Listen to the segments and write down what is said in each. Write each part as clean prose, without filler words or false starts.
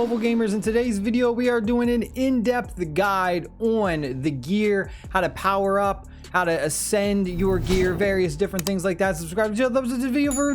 mobile gamers. In today's video we are doing an in-depth guide on the gear, how to power up, how to ascend your gear, various different things like that. Subscribe to the video for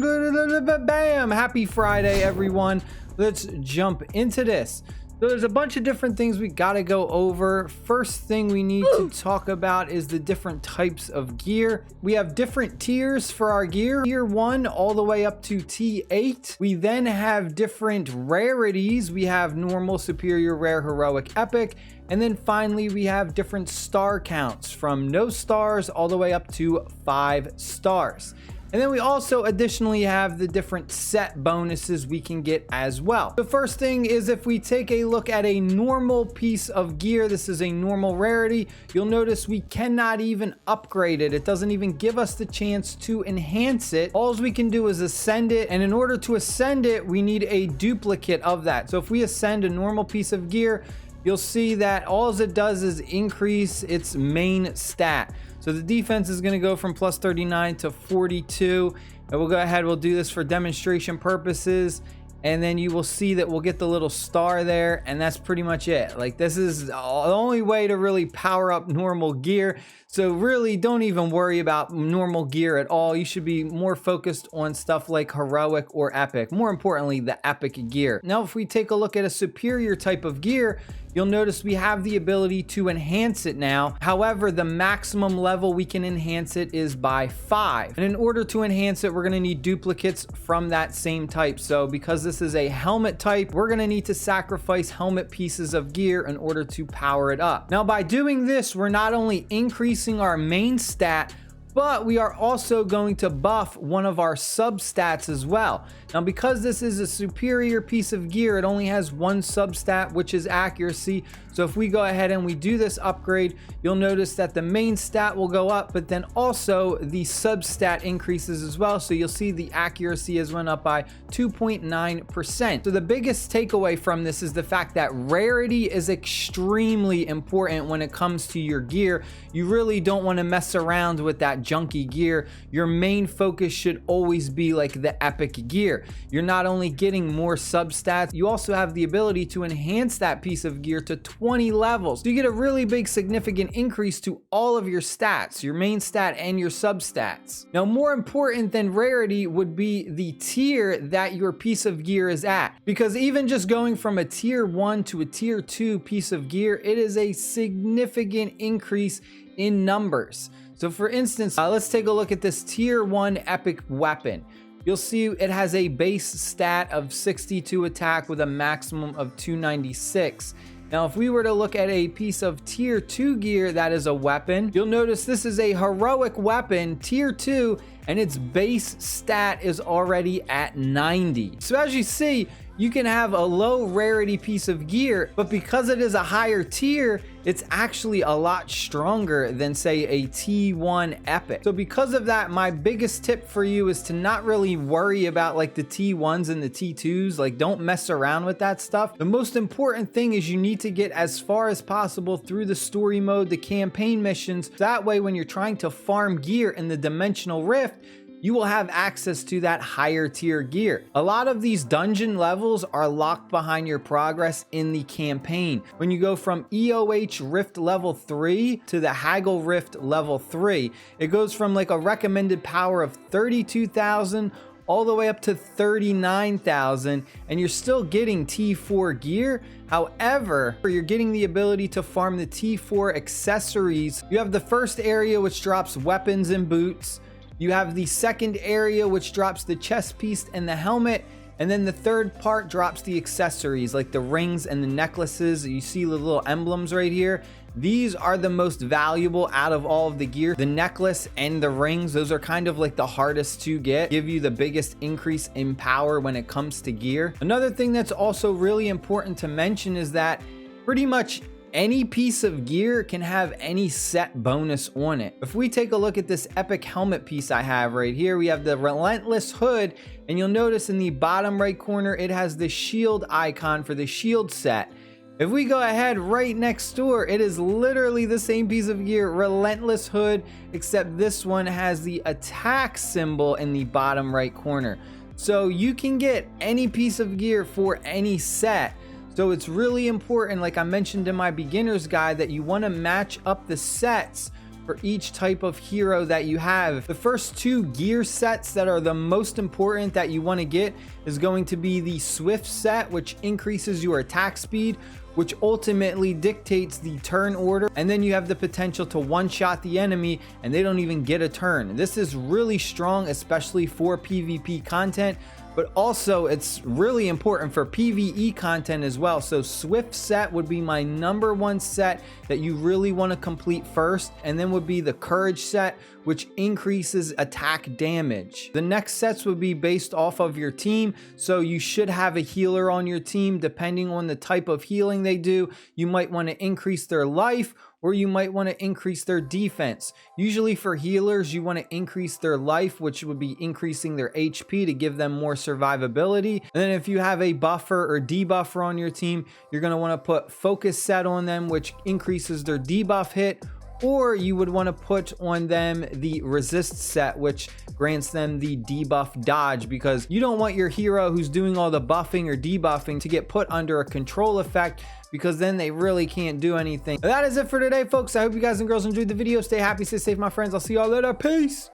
bam. Happy Friday, everyone. Let's jump into this. So there's a bunch of different things we gotta go over. First thing we need to talk about is the different types of gear. We have different tiers for our gear. Tier 1 all the way up to T8. We then have different rarities. We have normal, superior, rare, heroic, epic. And then finally we have different star counts from no stars all the way up to 5 stars. And then we also additionally have the different set bonuses we can get as well. The first thing is if we take a look at a normal piece of gear, this is a normal rarity, you'll notice we cannot even upgrade it. It doesn't even give us the chance to enhance it. All we can do is ascend it, and in order to ascend it, we need a duplicate of that. So if we ascend a normal piece of gear, you'll see that all it does is increase its main stat. So the defense is going to go from plus 39 to 42. And we'll go ahead, we'll do this for demonstration purposes. And then you will see that we'll get the little star there, and that's pretty much it. Like, this is the only way to really power up normal gear. So really don't even worry about normal gear at all. You should be more focused on stuff like heroic or epic. More importantly, the epic gear. Now, if we take a look at a superior type of gear, you'll notice we have the ability to enhance it now. However, the maximum level we can enhance it is by 5. And in order to enhance it, we're gonna need duplicates from that same type. So because this is a helmet type, we're gonna need to sacrifice helmet pieces of gear in order to power it up. Now, by doing this, we're not only increasing our main stat, but we are also going to buff one of our substats as well. Now, because this is a superior piece of gear, it only has one substat, which is accuracy. So if we go ahead and we do this upgrade, you'll notice that the main stat will go up, but then also the substat increases as well. So you'll see the accuracy has went up by 2.9%. So the biggest takeaway from this is the fact that rarity is extremely important when it comes to your gear. You really don't want to mess around with that junky gear. Your main focus should always be like the epic gear. You're not only getting more substats, you also have the ability to enhance that piece of gear to 20 levels. So you get a really big significant increase to all of your stats, your main stat and your substats. Now, more important than rarity would be the tier that your piece of gear is at, because even just going from a tier 1 to a tier 2 piece of gear, it is a significant increase in numbers. So for instance, let's take a look at this tier 1 epic weapon. You'll see it has a base stat of 62 attack with a maximum of 296. Now, if we were to look at a piece of tier 2 gear that is a weapon, you'll notice this is a heroic weapon, tier 2, and its base stat is already at 90. So as you see, you can have a low rarity piece of gear, but because it is a higher tier, it's actually a lot stronger than, say, a T1 epic. So because of that, my biggest tip for you is to not really worry about like the T1s and the T2s. Like, don't mess around with that stuff. The most important thing is you need to get as far as possible through the story mode, the campaign missions. That way, when you're trying to farm gear in the Dimensional Rift, you will have access to that higher tier gear. A lot of these dungeon levels are locked behind your progress in the campaign. When you go from EOH Rift level 3 to the Haggle Rift level 3, it goes from like a recommended power of 32,000 all the way up to 39,000, and you're still getting T4 gear. However, you're getting the ability to farm the T4 accessories. You have the first area, which drops weapons and boots. You have the second area, which drops the chest piece and the helmet. And then the third part drops the accessories like the rings and the necklaces. You see the little emblems right here. These are the most valuable out of all of the gear. The necklace and the rings, those are kind of like the hardest to get, give you the biggest increase in power when it comes to gear. Another thing that's also really important to mention is that pretty much any piece of gear can have any set bonus on it. If we take a look at this epic helmet piece I have right here, we have the Relentless Hood, and you'll notice in the bottom right corner, it has the shield icon for the shield set. If we go ahead right next door, it is literally the same piece of gear, Relentless Hood, except this one has the attack symbol in the bottom right corner. So you can get any piece of gear for any set. So it's really important, like I mentioned in my beginner's guide, that you want to match up the sets for each type of hero that you have. The first 2 gear sets that are the most important that you want to get is going to be the Swift set, which increases your attack speed, which ultimately dictates the turn order. And then you have the potential to one-shot the enemy and they don't even get a turn. This is really strong, especially for PvP content, but also it's really important for PvE content as well. So Swift set would be my number 1 set that you really want to complete first, and then would be the Courage set, which increases attack damage. The next sets would be based off of your team, so you should have a healer on your team. Depending on the type of healing they do, you might want to increase their life, or you might want to increase their defense. Usually for healers, you want to increase their life, which would be increasing their HP to give them more survivability. And then if you have a buffer or debuffer on your team, you're going to want to put Focus set on them, which increases their debuff hit. Or you would want to put on them the Resist set, which grants them the debuff dodge, because you don't want your hero who's doing all the buffing or debuffing to get put under a control effect, because then they really can't do anything. That is it for today, folks. I hope you guys and girls enjoyed the video. Stay happy, stay safe, my friends. I'll see y'all later. Peace.